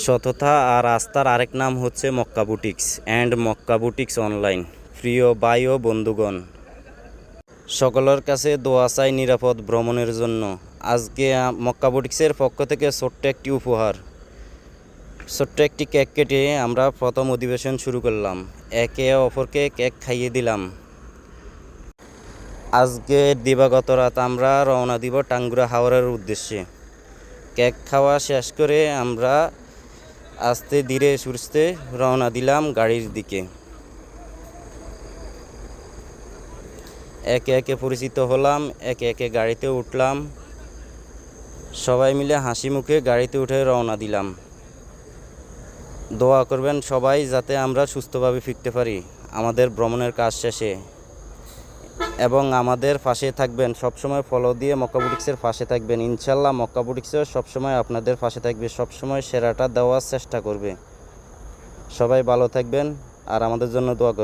সততা আর আস্থার আরেক নাম হচ্ছে Mecca boutiques and Mecca boutiques online. প্রিয় ভাই ও বন্ধুগণ, সকলের কাছে দোয়া চাই নিরাপদ ভ্রমণের জন্য। আজকে মক্কা বুটিক্সের পক্ষ থেকে ছোট্ট একটি উপহার, ছোট্ট একটি কেক কেটে আমরা প্রথম অধিবেশন শুরু করলাম। একে অপরকে কেক খাইয়ে দিলাম। আজকে দিবাগত রাত আমরা রওনা দিব টাঙ্গুরা হাওড়ের উদ্দেশ্যে। কেক খাওয়া শেষ করে আমরা আস্তে ধীরে সুস্থে রওনা দিলাম গাড়ির দিকে। একে একে পরিচিত হলাম, একে একে গাড়িতে উঠলাম। সবাই মিলে হাসি মুখে গাড়িতে উঠে রওনা দিলাম। দোয়া করবেন সবাই যাতে আমরা সুস্থভাবে ফিরতে পারি আমাদের ভ্রমণের কাজ শেষে, এবং আমাদের পাশে থাকবেন সবসময়। ফলো দিয়ে মক্কা বুটিক্সের পাশে থাকবেন। ইনশাল্লাহ মক্কা বুটিক্সও সবসময় আপনাদের পাশে থাকবে, সবসময় সেরাটা দেওয়ার চেষ্টা করবে। সবাই ভালো থাকবেন আর আমাদের জন্য দোয়া করবেন।